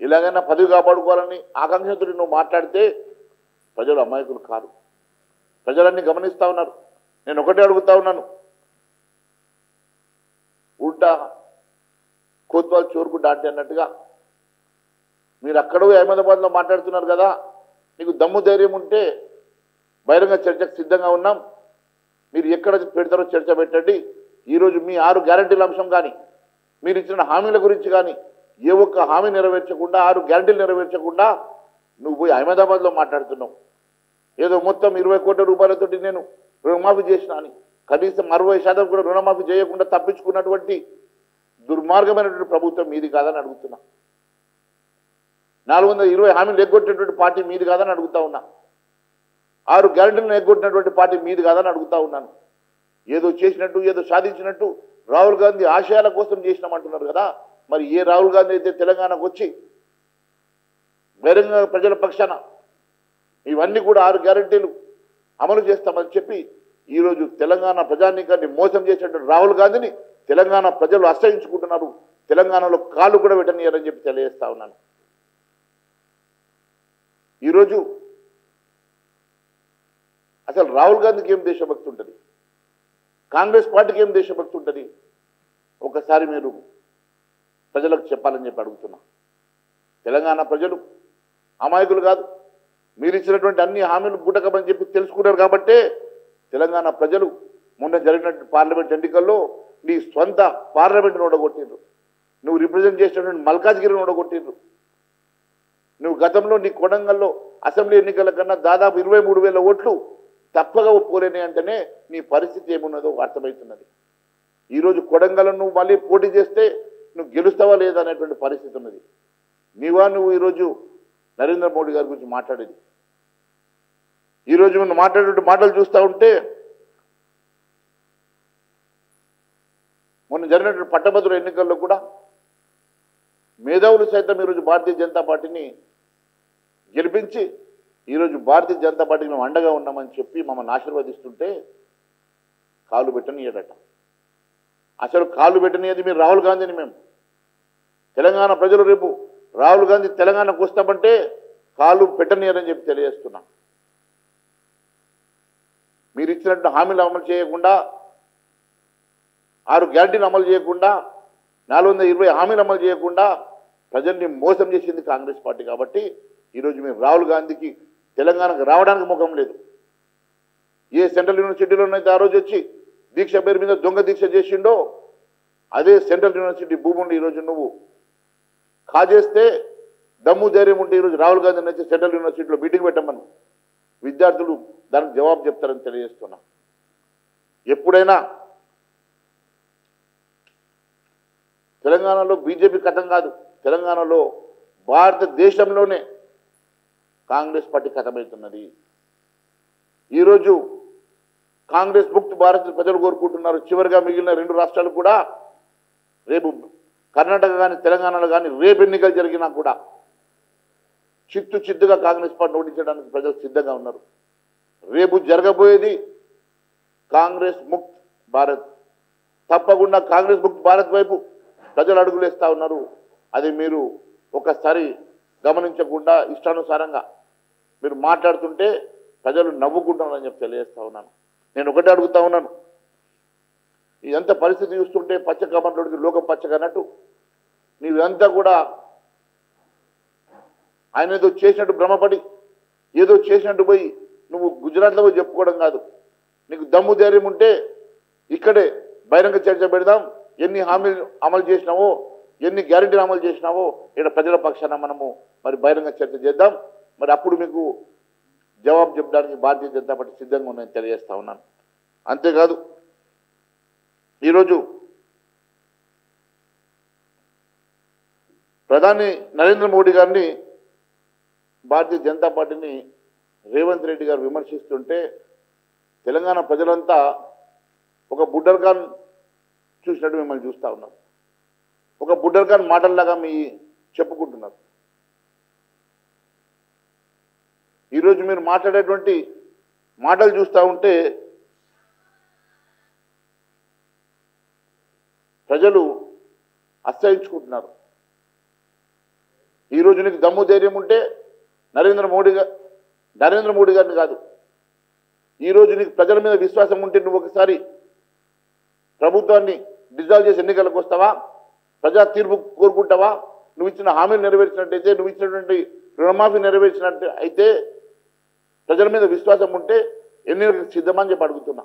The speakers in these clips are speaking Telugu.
ఇలాగైనా పదవి కాపాడుకోవాలని ఆకాంక్షతో నువ్వు మాట్లాడితే ప్రజలు అమాయకులు కారు. ప్రజలన్నీ గమనిస్తూ ఉన్నారు. నేను ఒకటే అడుగుతా ఉన్నాను, ఉల్టా కోత్వాల్ చోరుకు డాంటే అన్నట్టుగా మీరు అక్కడ అహ్మదాబాద్లో మాట్లాడుతున్నారు కదా, నీకు దమ్ము ధైర్యం ఉంటే బహిరంగ చర్చకు సిద్ధంగా ఉన్నాం, మీరు ఎక్కడ పెడతారో చర్చ పెట్టండి. ఈరోజు మీ 6 గ్యారంటీల అంశం కానీ మీరు ఇచ్చిన హామీల గురించి కానీ ఏ ఒక్క హామీ నెరవేర్చకుండా 6 గ్యారంటీలు నెరవేర్చకుండా నువ్వు పోయి అహ్మదాబాద్లో మాట్లాడుతున్నావు. ఏదో మొత్తం 20 కోట్ల రూపాయలతోటి నేను రుణమాఫీ చేసిన అని, కనీసం 60% కూడా రుణమాఫీ చేయకుండా తప్పించుకున్నటువంటి దుర్మార్గమైనటువంటి ప్రభుత్వం మీది కాదని అడుగుతున్నా. 420 హామీలు ఎగ్గొట్టినటువంటి పార్టీ మీది కాదని అడుగుతా ఉన్నా. 6 గ్యారంటీలను ఎగ్గొట్టినటువంటి పార్టీ మీది కాదని అడుగుతా ఉన్నాను. ఏదో చేసినట్టు ఏదో సాధించినట్టు రాహుల్ గాంధీ ఆశయాల కోసం చేసినామంటున్నారు కదా, మరి ఏ రాహుల్ గాంధీ అయితే తెలంగాణకు వచ్చి బహిరంగ ప్రజల పక్షాన ఇవన్నీ కూడా 6 గ్యారంటీలు అమలు చేస్తామని చెప్పి ఈరోజు తెలంగాణ ప్రజానీకాన్ని మోసం చేసినటువంటి రాహుల్ గాంధీని తెలంగాణ ప్రజలు అసహించుకుంటున్నారు. తెలంగాణలో కాళ్ళు కూడా పెట్టనియారని చెప్పి తెలియజేస్తా ఉన్నాను. ఈరోజు అసలు రాహుల్ గాంధీకి ఏం దేశభక్తి ఉంటుంది, కాంగ్రెస్ పార్టీకి ఏం దేశభక్తి ఉంటుంది, ఒకసారి మీరు ప్రజలకు చెప్పాలని చెప్పి అడుగుతున్నా. తెలంగాణ ప్రజలు అమాయకులు కాదు. మీరు ఇచ్చినటువంటి అన్ని హామీలు బూటకమని చెప్పి తెలుసుకున్నారు కాబట్టే తెలంగాణ ప్రజలు మొన్న జరిగినటువంటి పార్లమెంట్ ఎన్నికల్లో నీ స్వంత పార్లమెంట్ను ఓడగొట్టిండ్రు. నువ్వు రిప్రజెంట్ చేసినటువంటి మల్కాజ్గిరిని ఓడగొట్టిండ్రు. నువ్వు గతంలో నీ కొడంగల్లో అసెంబ్లీ ఎన్నికల కన్నా దాదాపు 23,000 ఓట్లు తప్పగా ఒప్పుకోలేని అంటేనే నీ పరిస్థితి ఏమున్నదో అర్థమవుతున్నది. ఈరోజు కొడంగల్లో నువ్వు మళ్ళీ పోటీ చేస్తే నువ్వు గెలుస్తావా లేదా అనేటువంటి పరిస్థితి ఉన్నది. నువ్వు ఈరోజు నరేంద్ర మోడీ గారి గురించి మాట్లాడేది, ఈరోజు నువ్వు మాట్లాడే మాటలు చూస్తూ ఉంటే మొన్న జరిగినటువంటి పట్టభద్రుల ఎన్నికల్లో కూడా మేధావులు సైతం ఈరోజు భారతీయ జనతా పార్టీని గెలిపించి ఈరోజు భారతీయ జనతా పార్టీకి మేము అండగా ఉన్నామని చెప్పి మమ్మల్ని ఆశీర్వదిస్తుంటే కాళ్ళు పెట్టనియడట. అసలు కాళ్ళు పెట్టనియది మీరు రాహుల్ గాంధీని. మేము తెలంగాణ ప్రజలు రేపు రాహుల్ గాంధీ తెలంగాణకు వస్తామంటే కాళ్ళు పెట్టనియరని చెప్పి తెలియజేస్తున్నాం. మీరు ఇచ్చినట్టు హామీలు అమలు చేయకుండా 6 గ్యారంటీలు అమలు చేయకుండా 420 హామీలు అమలు చేయకుండా ప్రజల్ని మోసం చేసింది కాంగ్రెస్ పార్టీ. కాబట్టి ఈరోజు మేము రాహుల్ గాంధీకి తెలంగాణకు రావడానికి ముఖం లేదు. ఏ సెంట్రల్ యూనివర్సిటీలోనైతే ఆ రోజు వచ్చి దీక్ష పేరు మీద దొంగ దీక్ష చేసిండో అదే సెంట్రల్ యూనివర్సిటీ భూముండి ఈరోజు నువ్వు కాజేస్తే దమ్ము ధైర్యం ఉంటే ఈరోజు రాహుల్ గాంధీ వచ్చి సెంట్రల్ యూనివర్సిటీలో మీటింగ్ పెట్టమని విద్యార్థులు దానికి జవాబు చెప్తారని తెలియజేస్తున్నా. ఎప్పుడైనా తెలంగాణలో బీజేపీ కథం కాదు, తెలంగాణలో భారతదేశంలోనే కాంగ్రెస్ పార్టీ కథమవుతున్నది. ఈరోజు కాంగ్రెస్ ముక్త భారత్ ప్రజలు కోరుకుంటున్నారు. చివరిగా మిగిలిన 2 రాష్ట్రాలు కూడా రేపు కర్ణాటక కానీ తెలంగాణలో కానీ రేపు ఎన్నికలు జరిగినా కూడా చిత్తుగా కాంగ్రెస్ పార్టీ ఓడించడానికి ప్రజలు సిద్ధంగా ఉన్నారు. రేపు జరగబోయేది కాంగ్రెస్ ముక్త్ భారత్. తప్పకుండా కాంగ్రెస్ ముక్త్ భారత్ వైపు ప్రజలు అడుగులేస్తూ ఉన్నారు. అది మీరు ఒకసారి గమనించకుండా ఇష్టానుసారంగా మీరు మాట్లాడుతుంటే ప్రజలు నవ్వుకుంటున్నారని చెప్పి తెలియజేస్తూ ఉన్నాను. నేను ఒకటే అడుగుతా ఉన్నాను, ఇదంతా పరిస్థితి చూస్తుంటే పచ్చ కమర్లోడికి లోకం పచ్చగన్నట్టు నీవంతా కూడా ఆయన ఏదో చేసినట్టు భ్రమపడి ఏదో చేసినట్టు పోయి నువ్వు గుజరాత్లో పోయి చెప్పుకోవడం కాదు. నీకు దమ్ము ధైర్యం ఉంటే ఇక్కడే బహిరంగ చర్చ పెడదాం. ఎన్ని హామీలు అమలు చేసినావో, ఎన్ని గ్యారెంటీలు అమలు చేసినావో ఇక్కడ ప్రజల పక్షాన మనము మరి బహిరంగ చర్చ చేద్దాం. మరి అప్పుడు మీకు జవాబు చెప్పడానికి భారతీయ జనతా పార్టీ సిద్ధంగా ఉందని తెలియజేస్తా ఉన్నాను. అంతేకాదు ఈరోజు ప్రధాని నరేంద్ర మోడీ గారిని భారతీయ జనతా పార్టీని రేవంత్ రెడ్డి గారు విమర్శిస్తుంటే తెలంగాణ ప్రజలంతా ఒక బుడ్డర్ ఖాన్ చూసినట్టు మిమ్మల్ని చూస్తూ ఉన్నారు. ఒక బుడ్డర్ ఖాన్ మాటల్లాగా మీ చెప్పుకుంటున్నారు. ఈరోజు మీరు మాట్లాడేటువంటి మాటలు చూస్తూ ఉంటే ప్రజలు అసహించుకుంటున్నారు. ఈరోజు నీకు దమ్ము ధైర్యం ఉంటే నరేంద్ర మోడీ గారిని కాదు, ఈరోజు నీకు ప్రజల మీద విశ్వాసం ఉంటే నువ్వు ఒకసారి ప్రభుత్వాన్ని డిజాల్వ్ చేసి ఎన్నికలకు వస్తావా? ప్రజా తీర్పు కోరుకుంటావా? నువ్వు ఇచ్చిన హామీలు నెరవేర్చినట్టయితే, నువ్వు ఇచ్చినటువంటి రుణమాఫీ నెరవేర్చినట్టు అయితే, ప్రజల మీద విశ్వాసం ఉంటే ఎన్నికలకు సిద్ధమని చెప్పి అడుగుతున్నా.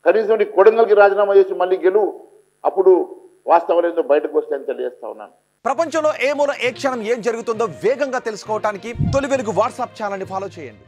కనీసం నీ కొడంగల్కి రాజీనామా చేసి మళ్ళీ గెలువు, అప్పుడు వాస్తవాలు ఏందో బయటకు వస్తాయని తెలియజేస్తా ఉన్నాను. ప్రపంచంలో ఏ మూల ఏ క్షణం ఏం జరుగుతుందో వేగంగా తెలుసుకోవడానికి తొలి వెలుగు వాట్సాప్ ఛానల్ని ఫాలో చేయండి.